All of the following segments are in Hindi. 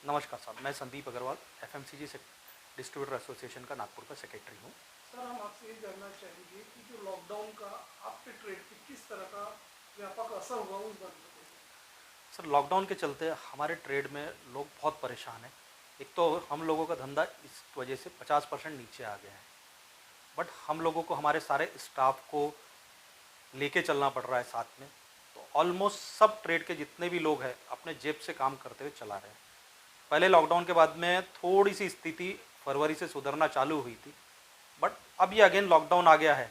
नमस्कार साहब, मैं संदीप अग्रवाल एफएमसीजी से डिस्ट्रीब्यूटर एसोसिएशन का नागपुर का सेक्रेटरी हूँ। सर, हम आपसे ये जानना चाहेंगे कि जो लॉकडाउन का आपके ट्रेड पे किस तरह का व्यापक असर हुआ उस बारे में बताइए। सर, लॉकडाउन के चलते हमारे ट्रेड में लोग बहुत परेशान हैं। एक तो हम लोगों का धंधा इस वजह से 50% नीचे आ गया है, बट हम लोगों को हमारे सारे स्टाफ को लेके चलना पड़ रहा है साथ में। तो ऑलमोस्ट सब ट्रेड के जितने भी लोग हैं अपने जेब से काम करते हुए चला रहे हैं। पहले लॉकडाउन के बाद में थोड़ी सी स्थिति फरवरी से सुधरना चालू हुई थी, बट अब ये अगेन लॉकडाउन आ गया है।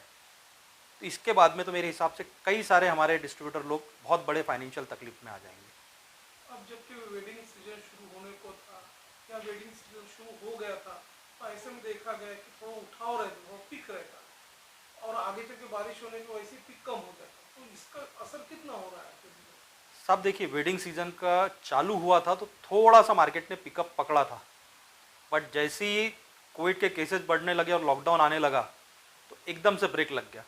तो इसके बाद में तो मेरे हिसाब से कई सारे हमारे डिस्ट्रीब्यूटर लोग बहुत बड़े फाइनेंशियल तकलीफ में आ जाएंगे। अब जबकि वेडिंग सीजन शुरू होने को था या वेडिंग सीजन शुरू हो गया था, तो ऐसे में देखा गया कि थोड़ा उठाव रहता, थोड़ा पिक रहता और आगे चल के बारिश होने की वजह से पिक कम हो जाता। तो इसका असर कितना हो रहा है आपके लिए? सब देखिए, वेडिंग सीजन का चालू हुआ था तो थोड़ा सा मार्केट ने पिकअप पकड़ा था, बट जैसे ही कोविड के केसेस बढ़ने लगे और लॉकडाउन आने लगा तो एकदम से ब्रेक लग गया।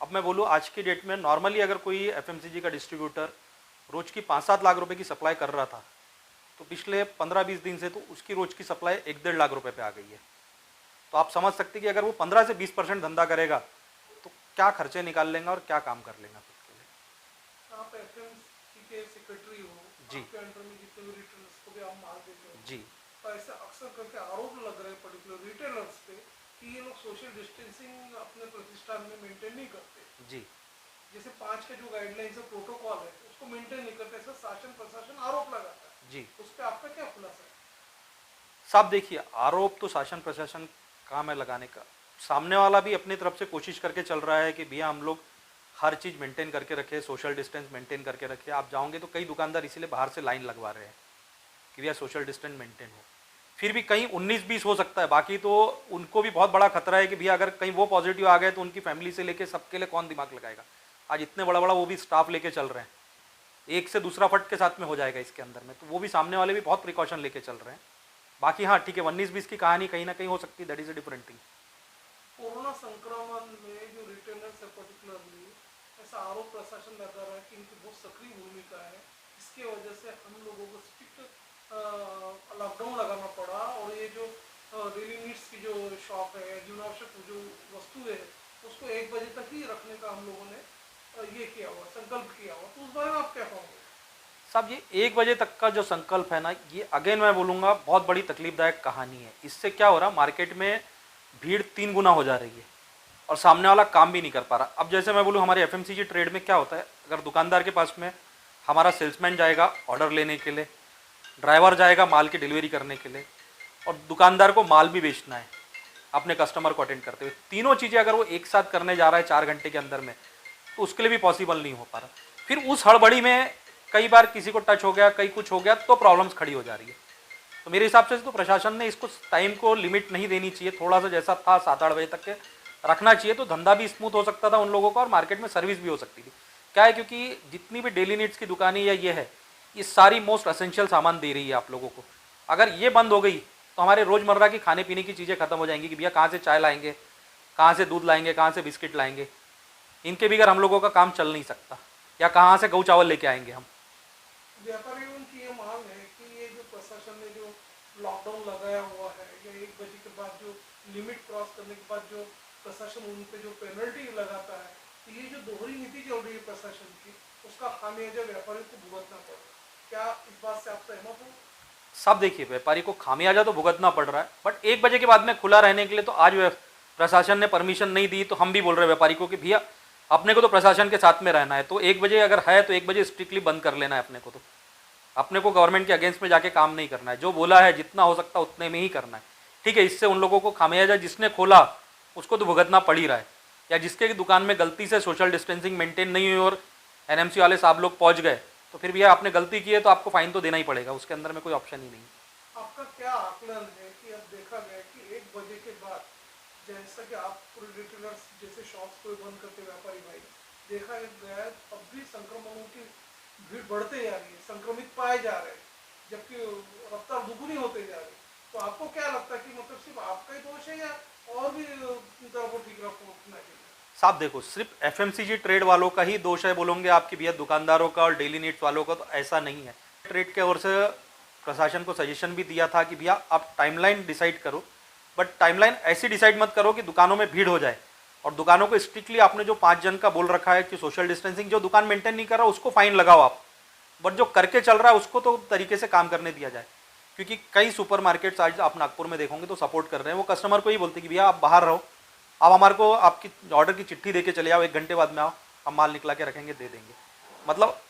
अब मैं बोलूँ, आज की डेट में नॉर्मली अगर कोई एफएमसीजी का डिस्ट्रीब्यूटर रोज की 5-7 लाख रुपए की सप्लाई कर रहा था, तो पिछले 15-20 दिन से तो उसकी रोज की सप्लाई 1-1.5 लाख रुपए पे आ गई है। तो आप समझ सकते हैं कि अगर वो 15 से 20% धंधा करेगा तो क्या खर्चे निकाल लेगा और क्या काम कर लेगा खुद के लिए। आप एफएमसी के सेक्रेटरी हो, जी आपके अंडर में जितने भी रिटेलर्स को भी आप माल देते हो, जी तो ऐसे अक्सर करके आरोप लग रहे हैं पर्टिकुलर रिटेलर्स पे कि ये लोग सोशल डिस्टेंसिंग अपने प्रतिष्ठान में मेंटेन नहीं करते। जी जैसे 5 के जो गाइडलाइंस है, प्रोटोकॉल है, उसको मेंटेन नहीं करते, ऐसा शासन प्रशासन आरोप लगाता है। जी उस पर आपका क्या खुलासा है? साहब देखिए, आरोप तो शासन प्रशासन काम है लगाने का। सामने वाला भी अपनी तरफ से कोशिश करके चल रहा है कि भैया हम लोग हर चीज़ मेंटेन करके रखे, सोशल डिस्टेंस मेंटेन करके रखे। आप जाओगे तो कई दुकानदार इसीलिए बाहर से लाइन लगवा रहे हैं कि भैया सोशल डिस्टेंस मेंटेन हो। फिर भी कहीं 19-20 हो सकता है, बाकी तो उनको भी बहुत बड़ा खतरा है कि भैया अगर कहीं वो पॉजिटिव आ गए तो उनकी फैमिली से लेके सबके लिए कौन दिमाग लगाएगा। आज इतने बड़ा बड़ा वो भी स्टाफ लेके चल रहे हैं, एक से दूसरा फट के साथ में हो जाएगा इसके अंदर में, तो वो भी सामने वाले भी बहुत प्रिकॉशन लेके चल रहे हैं। बाकी हाँ ठीक है, 19-20 की कहानी कहीं ना कहीं हो सकती है, that is a different thing. Corona संक्रमण में जो रिटेलर्स है पर्टिकुलरली, ऐसा आरोप प्रशासन लगा रहा है कि इनकी बहुत सक्रिय भूमिका है, इसके वजह से हम लोगों को स्ट्रिक्ट लॉकडाउन लगाना पड़ा और ये जो डेली नीड्स की जो शॉप है, जीवनावश्यक जो वस्तुएं है, उसको 1 बजे तक ही रखने का हम लोगों ने ये किया हुआ, संकल्प किया हुआ। तो उस बारे में आप क्या कहोगे? साहब ये 1 बजे तक का जो संकल्प है ना, ये अगेन मैं बोलूँगा बहुत बड़ी तकलीफदायक कहानी है। इससे क्या हो रहा, मार्केट में भीड़ 3 गुना हो जा रही है और सामने वाला काम भी नहीं कर पा रहा। अब जैसे मैं बोलूँ, हमारे एफएमसीजी ट्रेड में क्या होता है, अगर दुकानदार के पास में हमारा सेल्समैन जाएगा ऑर्डर लेने के लिए, ड्राइवर जाएगा माल की डिलीवरी करने के लिए, और दुकानदार को माल भी बेचना है अपने कस्टमर को अटेंड करते हुए, तीनों चीज़ें अगर वो एक साथ करने जा रहा है 4 घंटे के अंदर में, तो उसके लिए भी पॉसिबल नहीं हो पा रहा। फिर उस हड़बड़ी में कई बार किसी को टच हो गया, कहीं कुछ हो गया, तो प्रॉब्लम्स खड़ी हो जा रही है। तो मेरे हिसाब से तो प्रशासन ने इसको टाइम को लिमिट नहीं देनी चाहिए, थोड़ा सा जैसा था 7-8 बजे तक के रखना चाहिए, तो धंधा भी स्मूथ हो सकता था उन लोगों का और मार्केट में सर्विस भी हो सकती थी। क्या है, क्योंकि जितनी भी डेली नीड्स की दुकानें या ये है, ये सारी मोस्ट असेंशियल सामान दे रही है आप लोगों को। अगर ये बंद हो गई तो हमारे रोज़मर्रा की खाने पीने की चीज़ें खत्म हो जाएंगी कि भैया कहाँ से चाय लाएंगे, कहाँ से दूध लाएंगे, कहाँ से बिस्किट लाएंगे। इनके बगैर हम लोगों का काम चल नहीं सकता, या कहाँ से गऊ चावल लेके आएंगे हम। व्यापारियों की ये मांग है कि ये जो प्रशासन ने जो लॉकडाउन लगाया हुआ है, या 1 बजे के बाद जो लिमिट क्रॉस करने के बाद जो प्रशासन उन पे जो पेनल्टी लगाता है, तो ये जो दोहरी नीति चल रही है प्रशासन की, उसका खामियाजा व्यापारियों को भुगतना पड़ रहा है। क्या इस बात से आप सहमत हो? सब देखिए, व्यापारी को खामियाजा तो भुगतना पड़ रहा है, बट 1 बजे के बाद में खुला रहने के लिए तो आज प्रशासन ने परमिशन नहीं दी, तो हम भी बोल रहे हैं व्यापारी को कि भैया अपने को तो प्रशासन के साथ में रहना है, तो 1 बजे अगर है तो 1 बजे स्ट्रिक्टली बंद कर लेना है। अपने को तो अपने को गवर्नमेंट के अगेंस्ट में जाके काम नहीं करना है, जो बोला है जितना हो सकता है उतने में ही करना है। ठीक है, इससे उन लोगों को खामियाजा जिसने खोला उसको तो भुगतना पड़ ही रहा है, या जिसके दुकान में गलती से सोशल डिस्टेंसिंग मेंटेन नहीं हुई और एनएमसी वाले साहब लोग पहुंच गए, तो फिर भैया आपने गलती की है तो आपको फाइन तो देना ही पड़ेगा, उसके अंदर में कोई ऑप्शन ही नहीं। आपका क्या आकलन है कि अब देखा गया कि 1 बजे के बाद, जैसा कि आप पूरे रिटेलर्स जैसे शॉप्स को बंद करते व्यापारी भाई, देखा गया है अब भी संक्रमणों की भीड़ बढ़ते जा रही है, संक्रमित पाए जा रहे हैं, जबकि रफ्तार दुगुनी होते जा रही है। तो आपको क्या लगता है कि मतलब सिर्फ आपका ही दोष है या और भी तरह को ठीक रखना चाहिए? साहब देखो, सिर्फ एफएमसीजी ट्रेड वालों का ही दोष है बोलोगे आप कि भैया दुकानदारों का और डेली नीड्स वालों का, तो ऐसा नहीं है। ट्रेड के ओर से प्रशासन को सजेशन भी दिया था कि भैया आप टाइमलाइन डिसाइड करो, बट टाइमलाइन ऐसी डिसाइड मत करो कि दुकानों में भीड़ हो जाए। और दुकानों को स्ट्रिक्टली आपने जो 5 जन का बोल रखा है कि सोशल डिस्टेंसिंग, जो दुकान मेंटेन नहीं कर रहा उसको फाइन लगाओ आप, बट जो करके चल रहा है उसको तो तरीके से काम करने दिया जाए। क्योंकि कई सुपरमार्केट्स आज आप नागपुर में देखोगे तो सपोर्ट कर रहे हैं, वो कस्टमर को ही बोलते हैं कि भैया आप बाहर रहो, आप हमारे को आपकी ऑर्डर की चिट्ठी दे के चले आओ, 1 घंटे बाद में आओ, हम माल निकला के रखेंगे, दे देंगे। मतलब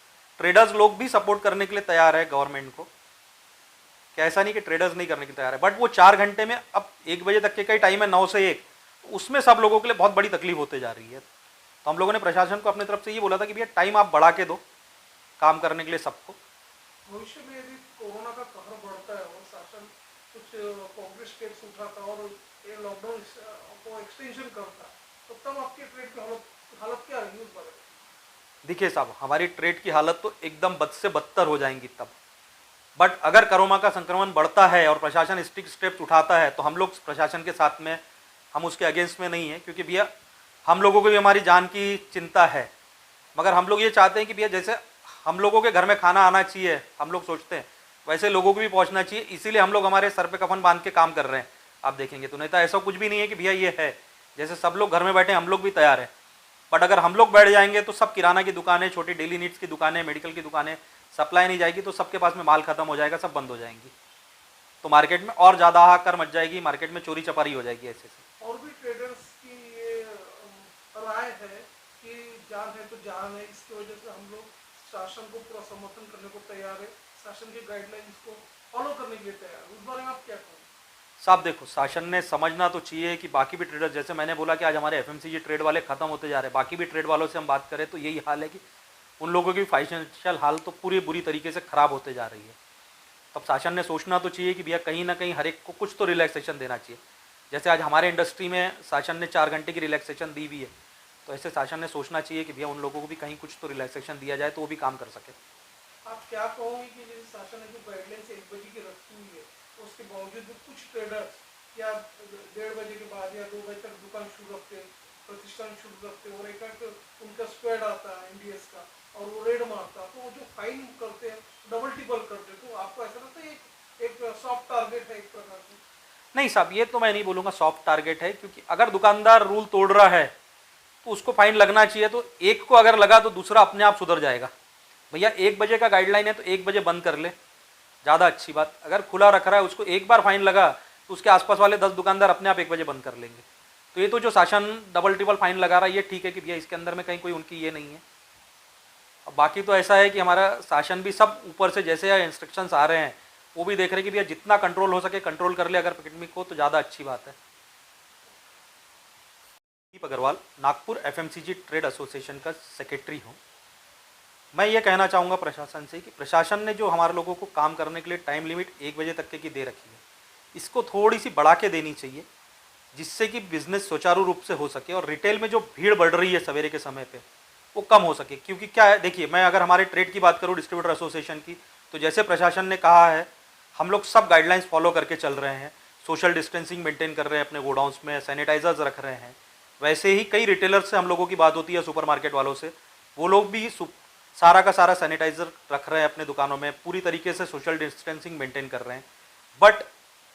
ट्रेडर्स लोग भी सपोर्ट करने के लिए तैयार है गवर्नमेंट को, क्या ऐसा नहीं कि ट्रेडर्स नहीं करने के लिए तैयार है, बट वो 4 घंटे में अब 1 बजे तक के का ही टाइम है, 9 से 1, उसमें सब लोगों के लिए बहुत बड़ी तकलीफ होते जा रही है। तो हम लोगों ने प्रशासन को अपनी तरफ से ये बोला था कि भैया टाइम आप बढ़ा के दो काम करने के लिए सबको। भविष्य में यदि कोरोना का कहर बढ़ता है और शासन कुछ कांग्रेस स्टेप्स उठाता और ये लॉकडाउन को एक्सटेंशन करता, तो तब आपकी ट्रेड की हालत क्या रहेगी उस बारे में? देखिए साहब, हमारी ट्रेड की हालत तो एकदम बद से बदतर हो जाएंगी तब। बट अगर कोरोना का संक्रमण बढ़ता है और प्रशासन स्ट्रिक्ट स्टेप्स उठाता है तो हम लोग प्रशासन के साथ में, हम उसके अगेंस्ट में नहीं है, क्योंकि भैया हम लोगों को भी हमारी जान की चिंता है। मगर हम लोग ये चाहते हैं कि भैया जैसे हम लोगों के घर में खाना आना चाहिए, हम लोग सोचते हैं वैसे लोगों को भी पहुंचना चाहिए, इसीलिए हम लोग हमारे सर पे कफन बांध के काम कर रहे हैं। आप देखेंगे तो नहीं तो ऐसा कुछ भी नहीं है कि भैया ये है, जैसे सब लोग घर में बैठे हम लोग भी तैयार हैं। बट अगर हम लोग बैठ जाएंगे तो सब किराना की दुकानें, छोटी डेली नीड्स की दुकानें, मेडिकल की दुकानें, सप्लाई नहीं जाएगी तो सबके पास में माल खत्म हो जाएगा, सब बंद हो जाएंगी, तो मार्केट में और ज़्यादा हाहाकार मच जाएगी, मार्केट में चोरी चपारी हो जाएगी ऐसे से। और भी ट्रेडर्स की ये राय है कि जान है तो जान है, इसकी वजह से हम लोग शासन को पूरा समर्थन करने को तैयार है, शासन की गाइडलाइंस को फॉलो करने के लिए तैयार है। उस बारे में आप क्या कहेंगे? साहब देखो, शासन ने समझना तो चाहिए कि बाकी भी ट्रेडर्स, जैसे मैंने बोला कि आज हमारे एफएमसीजी ट्रेड वाले खत्म होते जा रहे हैं, बाकी भी ट्रेड वालों से हम बात करें तो यही हाल है कि उन लोगों की फाइनेंशियल हाल तो पूरी बुरी तरीके से खराब होते जा रही है। तब शासन ने सोचना तो चाहिए कि भैया कहीं ना कहीं हर एक को कुछ तो रिलैक्सेशन देना चाहिए। जैसे आज हमारे इंडस्ट्री में शासन ने 4 घंटे की रिलैक्सेशन दी हुई है, तो ऐसे शासन ने सोचना चाहिए कि भैया उन लोगों को भी कहीं कुछ तो रिलैक्सेशन दिया जाए तो वो भी काम कर सके। आप क्या कहोगे कि जैसे शासन ने जो गाइडलाइंस 1 बजे की रखी हुई है, उसके बावजूद भी कुछ ट्रेडर्स या 1:30 बजे के बाद या 2 बजे तक दुकान शुरू रखते, प्रतिष्ठान शुरू रखते और एक उनका स्क्वाड आता है एनडीएस का और वो रेड मारता, तो वो जो फाइन करते हैं डबल टिपल करते हैं, तो आपको ऐसा लगता है एक सॉफ्ट टारगेट है एक प्रकार से? नहीं साहब, ये तो मैं नहीं बोलूँगा सॉफ्ट टारगेट है, क्योंकि अगर दुकानदार रूल तोड़ रहा है तो उसको फाइन लगना चाहिए। तो एक को अगर लगा तो दूसरा अपने आप सुधर जाएगा। भैया 1 बजे का गाइडलाइन है तो 1 बजे बंद कर ले, ज़्यादा अच्छी बात। अगर खुला रख रहा है उसको एक बार फाइन लगा तो उसके आसपास वाले 10 दुकानदार अपने आप 1 बजे बंद कर लेंगे। तो ये तो जो शासन डबल ट्रिपल फाइन लगा रहा है ये ठीक है कि भैया इसके अंदर में कहीं कोई उनकी ये नहीं है। अब बाकी तो ऐसा है कि हमारा शासन भी सब ऊपर से जैसे इंस्ट्रक्शंस आ रहे हैं वो भी देख रहे हैं कि भैया जितना कंट्रोल हो सके कंट्रोल कर ले अगर पिकनिक को, तो ज़्यादा अच्छी बात है। Deep Agarwal, Nagpur FMCG trade association का सेक्रेटरी हूँ। मैं ये कहना चाहूँगा प्रशासन से कि प्रशासन ने जो हमारे लोगों को काम करने के लिए टाइम लिमिट 1 बजे तक की दे रखी है, इसको थोड़ी सी बढ़ा के देनी चाहिए, जिससे कि बिजनेस सुचारू रूप से हो सके और रिटेल में जो भीड़ बढ़ रही है सवेरे के समय पे वो कम हो सके। क्योंकि क्या है, देखिए मैं अगर हमारे ट्रेड की बात करूँ, डिस्ट्रीब्यूटर एसोसिएशन की, तो जैसे प्रशासन ने कहा है हम लोग सब गाइडलाइंस फॉलो करके चल रहे हैं, सोशल डिस्टेंसिंग मेंटेन कर रहे हैं, अपने गोडाउंस में सैनिटाइजर्स रख रहे हैं। वैसे ही कई रिटेलर्स से हम लोगों की बात होती है, सुपरमार्केट वालों से, वो लोग भी सारा का सारा सैनिटाइजर रख रहे हैं अपने दुकानों में, पूरी तरीके से सोशल डिस्टेंसिंग मेंटेन कर रहे हैं। बट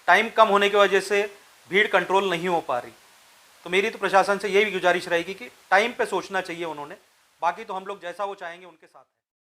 टाइम कम होने की वजह से भीड़ कंट्रोल नहीं हो पा रही। तो मेरी तो प्रशासन से यही गुजारिश रहेगी कि टाइम पे सोचना चाहिए उन्होंने, बाकी तो हम लोग जैसा वो चाहेंगे उनके साथ हैं।